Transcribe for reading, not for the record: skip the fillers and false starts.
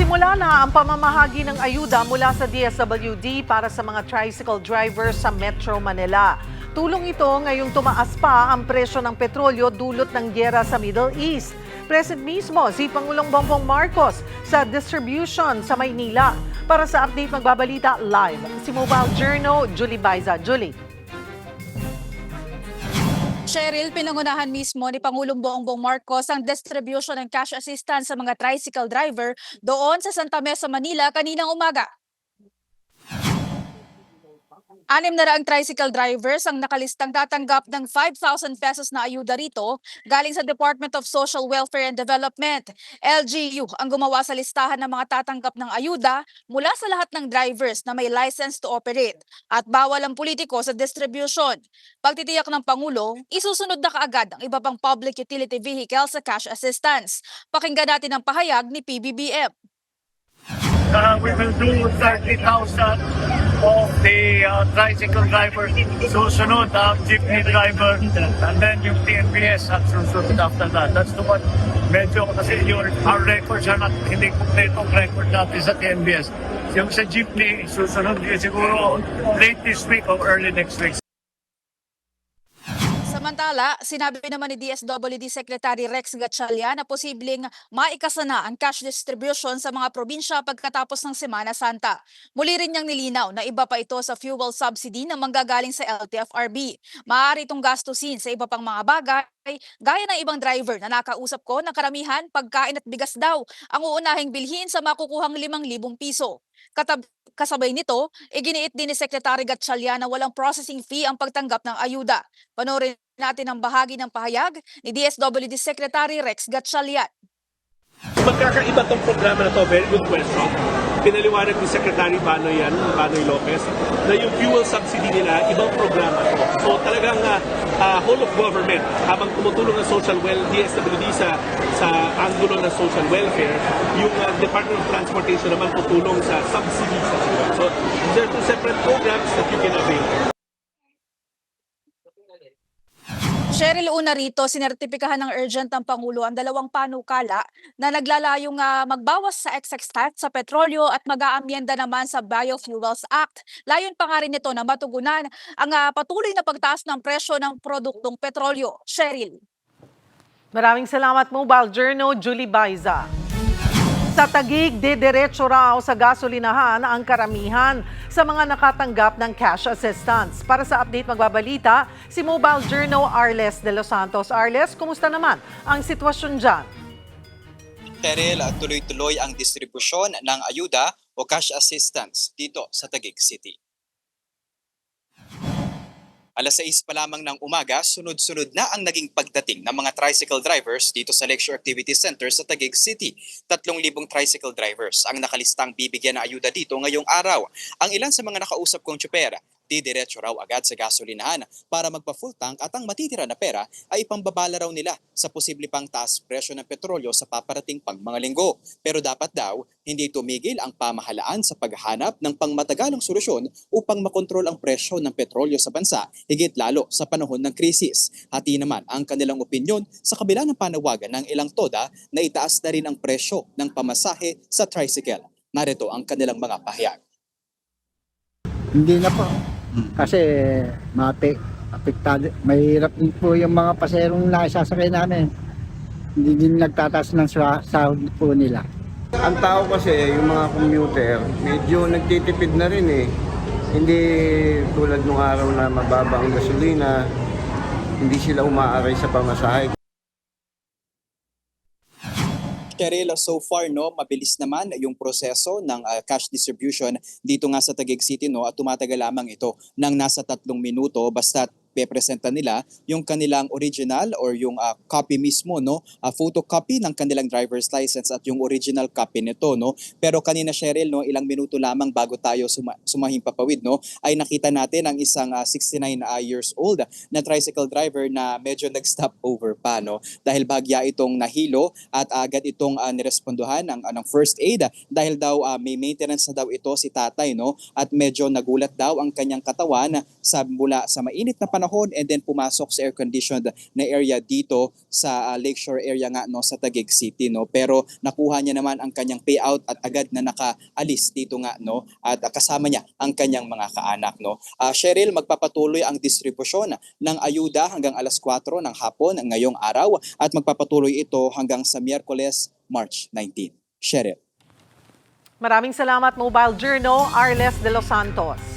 Nagsimula na ang pamamahagi ng ayuda mula sa DSWD para sa mga tricycle drivers sa Metro Manila. Tulong ito ngayong tumaas pa ang presyo ng petrolyo dulot ng giyera sa Middle East. Present mismo si Pangulong Bongbong Marcos sa distribution sa Maynila. Para sa update magbabalita live si Mobile Journal Julie Baiza. Julie. Cheryl, pinangunahan mismo ni Pangulong Bongbong Marcos ang distribution ng cash assistance sa mga tricycle driver doon sa Santa Mesa, Manila kaninang umaga. 600 tricycle drivers ang nakalistang tatanggap ng 5,000 pesos na ayuda rito galing sa Department of Social Welfare and Development. LGU ang gumawa sa listahan ng mga tatanggap ng ayuda mula sa lahat ng drivers na may license to operate at bawal ang politiko sa distribution. Pagtitiyak ng Pangulo, isusunod na kaagad ang iba pang public utility vehicle sa cash assistance. Pakinggan natin ang pahayag ni PBBM. We will do 30,000 of the tricycle driver, susunod ang jeepney driver, and then yung TNBS at susunod after that. That's the one. Medyo kasi our records are not, hindi kompletong record natin sa TNBS. Yung sa jeepney, susunod siguro late this week or early next week. Samantala, sinabi naman ni DSWD Secretary Rex Gatchalian na posibleng maikasa na ang cash distribution sa mga probinsya pagkatapos ng Semana Santa. Muli rin niyang nilinaw na iba pa ito sa fuel subsidy na manggagaling sa LTFRB. Maaari itong gastusin sa iba pang mga bagay, gaya ng ibang driver na nakausap ko na karamihan pagkain at bigas daw ang uunahing bilhin sa makukuhang 5,000 piso. Kasabay nito, iginiit din ni Secretary Gatchalian na walang processing fee ang pagtanggap ng ayuda. Panoorin natin ang bahagi ng pahayag ni DSWD Secretary Rex Gatchalian. Magkakaiba tong programa na to, very good question. Pinaliwanag ni Secretary Banoy Lopez na yung fuel subsidy nila, ibang programa to. So talagang whole of government, habang tumutulong ng DSWD sa angulo ng social welfare, yung Department of Transportation naman tutulong sa subsidy sa fuel. So these are two separate programs that you can avail. Cheryl, una rito, sinertipikahan ng urgent ng Pangulo ang dalawang panukala na naglalayong magbawas sa excise tax sa petrolyo at mag-aamyenda naman sa Biofuels Act. Layon pa nga rin ito na matugunan ang patuloy na pagtaas ng presyo ng produktong petrolyo. Cheryl. Maraming salamat Mobile Journal Julie Baiza. Sa Taguig, diretso raw sa gasolinahan ang karamihan sa mga nakatanggap ng cash assistance. Para sa update magbabalita, si Mobile Journal Arles de los Santos. Arles, kumusta naman ang sitwasyon dyan? Cheryl, tuloy-tuloy ang distribusyon ng ayuda o cash assistance dito sa Taguig City. Alas 6 pa lamang ng umaga, sunod-sunod na ang naging pagdating ng mga tricycle drivers dito sa Leisure Activity Center sa Taguig City. 3,000 tricycle drivers ang nakalistang bibigyan ng ayuda dito ngayong araw. Ang ilan sa mga nakausap kong tsuper, didiretso raw agad sa gasolinahan para magpa-full tank at ang matitira na pera ay ipambabala raw nila sa posible pang taas presyo ng petrolyo sa paparating pang mga linggo. Pero dapat daw, hindi tumigil ang pamahalaan sa paghahanap ng pangmatagalong solusyon upang makontrol ang presyo ng petrolyo sa bansa, higit lalo sa panahon ng krisis. Hati naman ang kanilang opinyon sa kabila ng panawagan ng ilang toda na itaas na rin ang presyo ng pamasahe sa tricycle. Narito ang kanilang mga pahayag. Hindi na po. Kasi apektado. Mahirap din po yung mga paserong naisasakay namin. Hindi din nagtataas ng sahod po nila. Ang tao kasi, yung mga commuter, medyo nagtitipid na rin eh. Hindi tulad nung araw na mababa ang gasolina, hindi sila umaaray sa pamasahe. Cheryl, so far mabilis naman yung proseso ng cash distribution dito nga sa Taguig City at tumatagal lamang ito ng nasa 3 minuto basta't pepresenta nila yung kanilang original or yung copy mismo, photocopy ng kanilang driver's license at yung original copy nito. Pero kanina Cheryl, ilang minuto lamang bago tayo sumahimpapawid, ay nakita natin ang isang 69 years old na tricycle driver na medyo nag-stop over pa, dahil bagya itong nahilo at agad itong niresponduhan ng first aid dahil daw may maintenance na daw ito si tatay, at medyo nagulat daw ang kanyang katawan mula sa mainit na panahon panahon and then pumasok sa air-conditioned na area dito sa Lakeshore area nga no sa Taguig City no. Pero nakuha niya naman ang kanyang payout at agad na nakaalis dito nga no at kasama niya ang kanyang mga kaanak no. Cheryl, magpapatuloy ang distribusyon ng ayuda hanggang alas 4 ng hapon ngayong araw at magpapatuloy ito hanggang sa Miyerkules, March 19. Cheryl. Maraming salamat, Mobile Journal, Arles de los Santos.